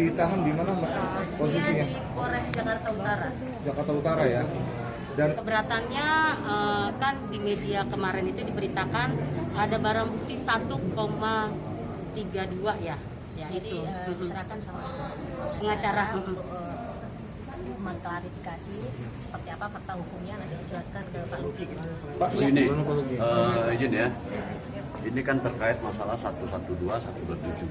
ditahan di mana Mbak posisinya? Di Polres Jakarta Utara. Jakarta Utara ya. Dan Keberatannya kan di media kemarin itu diberitakan ada barang bukti 1,32 ya. Ya itu diserahkan sama pengacara untuk mengklarifikasi seperti apa fakta hukumnya, nanti dijelaskan ke Pak Luki. Pak, Ini izin ya, ini kan terkait masalah 112, 127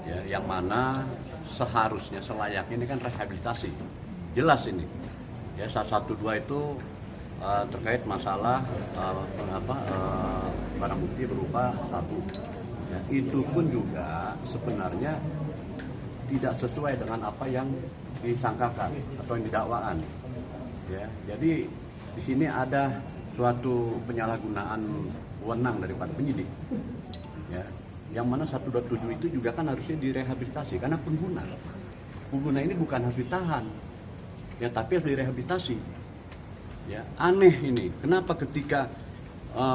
ya, yang mana seharusnya selayaknya ini kan rehabilitasi, jelas ini ya. 112 itu terkait masalah barang bukti berupa satu ya, itu pun juga sebenarnya tidak sesuai dengan apa yang disangkakan atau yang didakwaan ya. Jadi di sini ada suatu penyalahgunaan wewenang daripada penyidik ya, yang mana 127 itu juga kan harusnya direhabilitasi karena pengguna ini bukan harus ditahan ya, tapi harus direhabilitasi ya. Aneh ini, kenapa ketika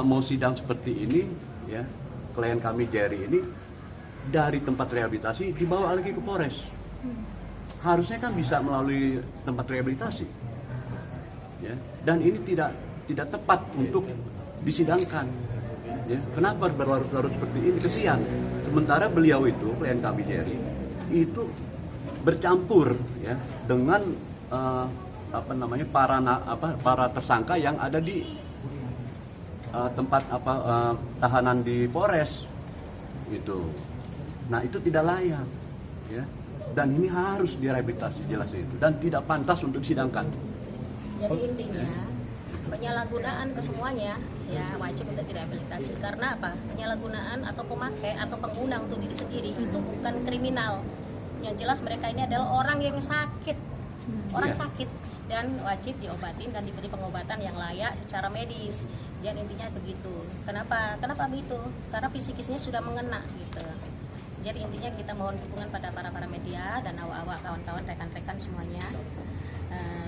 mau sidang seperti ini ya, klien kami Jerry ini dari tempat rehabilitasi dibawa lagi ke Polres. Harusnya kan bisa melalui tempat rehabilitasi ya, dan ini tidak tepat untuk disidangkan ya. Kenapa harus berlarut-larut seperti ini? Kesian. Sementara beliau itu, klien kami Jerry itu bercampur ya dengan para tersangka yang ada di tempat tahanan di Polres itu. Nah, itu tidak layak ya. Dan ini harus direhabilitasi jelas itu, dan tidak pantas untuk disidangkan. Jadi intinya penyalahgunaan kesemuanya ya wajib untuk direhabilitasi. Karena apa? Penyalahgunaan atau pemakai atau pengguna untuk diri sendiri itu bukan kriminal. Yang jelas mereka ini adalah orang yang sakit, sakit, dan wajib diobatin dan diberi pengobatan yang layak secara medis. Dan intinya begitu. Kenapa begitu? Karena fisikisnya sudah mengena gitu. Jadi intinya kita mohon dukungan pada para media dan awak-awak, kawan-kawan, rekan-rekan semuanya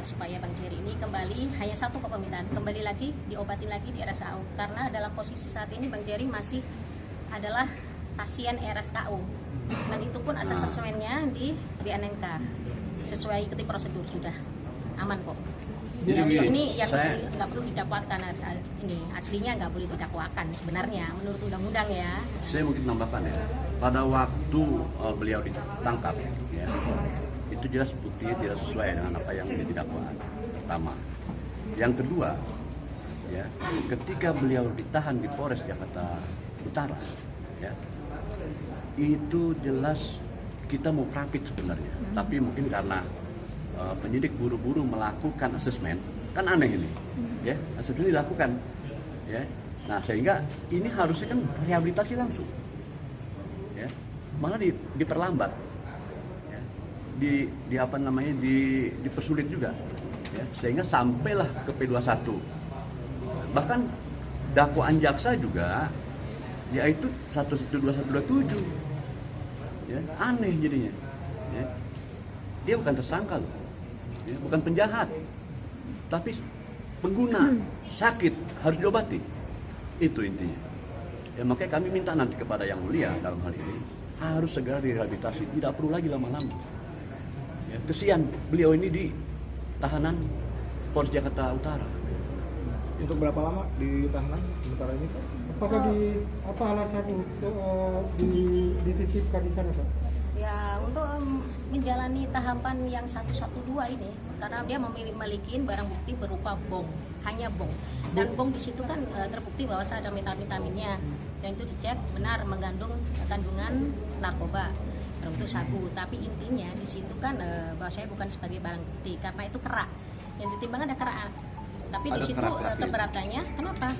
supaya Bang Jerry ini kembali, hanya satu permintaan, kembali lagi diobatin lagi di RSKU, karena dalam posisi saat ini Bang Jerry masih adalah pasien RSKU dan itu pun asesmennya di BNNK sesuai ikuti prosedur, sudah aman kok. Jadi ini yang nggak perlu didakwakan, ini aslinya nggak boleh didakwakan sebenarnya menurut undang-undang ya. Saya mungkin tambahkan ya, pada waktu beliau ditangkap ya, itu jelas buktinya tidak sesuai dengan apa yang menjadi dakwaan pertama. Yang kedua ya, ketika beliau ditahan di Polres Jakarta Utara ya, itu jelas kita mau praktik sebenarnya, tapi mungkin karena penyidik buru-buru melakukan asesmen, kan aneh ini ya, asesmen dilakukan ya. Nah, sehingga ini harusnya kan rehabilitasi langsung ya, malah diperlambat ya, dipersulit juga ya, sehingga sampailah ke P21. Bahkan dakwaan jaksa juga yaitu 112 127 ya, aneh jadinya ya. Dia bukan tersangka loh ya, bukan penjahat, tapi pengguna sakit harus diobati, itu intinya ya. Makanya kami minta nanti kepada Yang Mulia dalam hal ini harus segera direhabilitasi, tidak perlu lagi lama-lama ya. Kesian beliau ini di tahanan Polres Jakarta Utara. untuk berapa lama di tahanan sementara ini Pak? Apakah alasan untuk dititipkan di sana Pak? Ya, untuk menjalani tahapan yang 112 ini, karena dia memiliki barang bukti berupa bom, hanya bom. Dan bom di situ kan terbukti bahwa ada metal-vitaminnya, dan itu dicek benar mengandung kandungan narkoba untuk sabu. Tapi intinya di situ kan bahwa saya bukan sebagai barang bukti, karena itu kerak. Yang ditimbang ada kerak. Tapi di situ keberatannya, kenapa?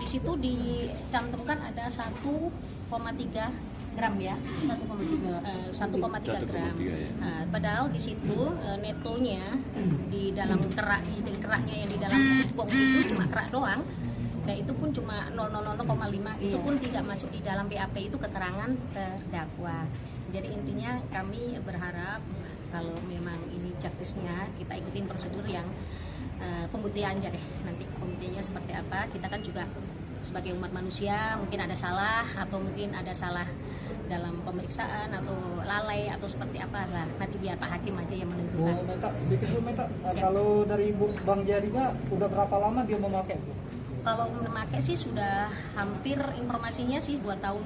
Di situ dicantumkan ada 1,3 gram ya, 1,3 gram. Nah, padahal di situ netonya di dalam keraknya yang di dalam bom itu cuma kerak doang. Dan itu pun cuma 0,0,5, itu pun tidak masuk di dalam BAP, itu keterangan terdakwa. Jadi intinya kami berharap kalau memang ini justice-nya kita ikutin prosedur yang pembuktian aja deh. Nanti pembuktiannya seperti apa, kita kan juga sebagai umat manusia mungkin ada salah atau mungkin ada salah dalam pemeriksaan atau lalai atau seperti apa lah, nanti biar Pak Hakim aja yang menentukan. Bu Meta, sedikit Bu Meta, Siap. kalau dari Bang Jarinya udah berapa lama dia memakai Bu? Kalau memakai sih sudah hampir, informasinya sih 2 tahun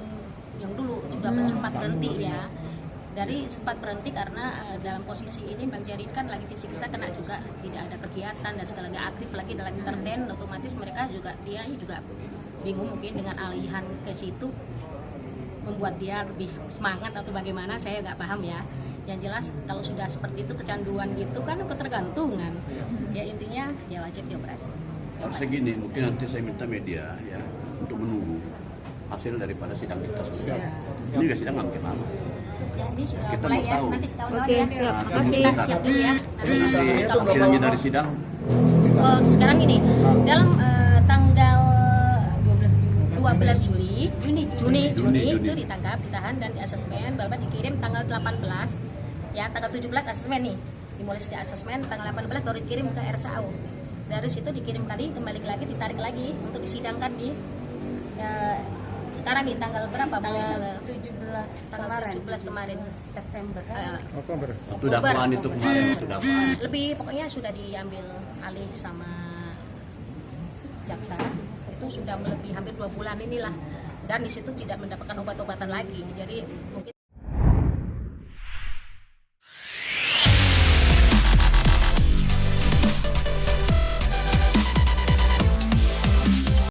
yang dulu sudah sempat berhenti ya. Dari sempat berhenti karena dalam posisi ini Bang Jarin kan lagi fisiknya kena juga, tidak ada kegiatan dan sekali lagi aktif lagi dalam entertain, otomatis mereka juga, dia juga bingung mungkin dengan alihan ke situ, membuat dia lebih semangat atau bagaimana, saya nggak paham ya. Yang jelas kalau sudah seperti itu kecanduan gitu kan ketergantungan, ya intinya ya wajib dioperasi. Harusnya gini, mungkin nanti saya minta media ya untuk menunggu hasil daripada sidang kita semua. Ini nggak sidang nggak mungkin lama. Ya ini sudah Kita mulai mau ya, tahu. nanti kawan-kawan Oke, ya. siap. Kita Makasih. siap dulu ya. Nanti Nanti kalau hasilnya dari sidang sekarang ini dalam tanggal 12 Juni itu ditangkap, ditahan dan diasesmen, baru dikirim tanggal 18 ya, tanggal 17 asesmen nih, dimulai sejak asesmen tanggal 18 baru dikirim ke RSAU. Dari situ dikirim tadi, kembali lagi, ditarik lagi untuk disidangkan di sekarang nih tanggal berapa? Tanggal 17 Tanggal kemarin. 17 kemarin. September. Oktober. waktu dakwaan itu kemarin waktu dakwaan. Lebih pokoknya sudah diambil alih sama jaksa, itu sudah lebih hampir 2 bulan inilah, dan di situ tidak mendapatkan obat-obatan lagi, jadi mungkin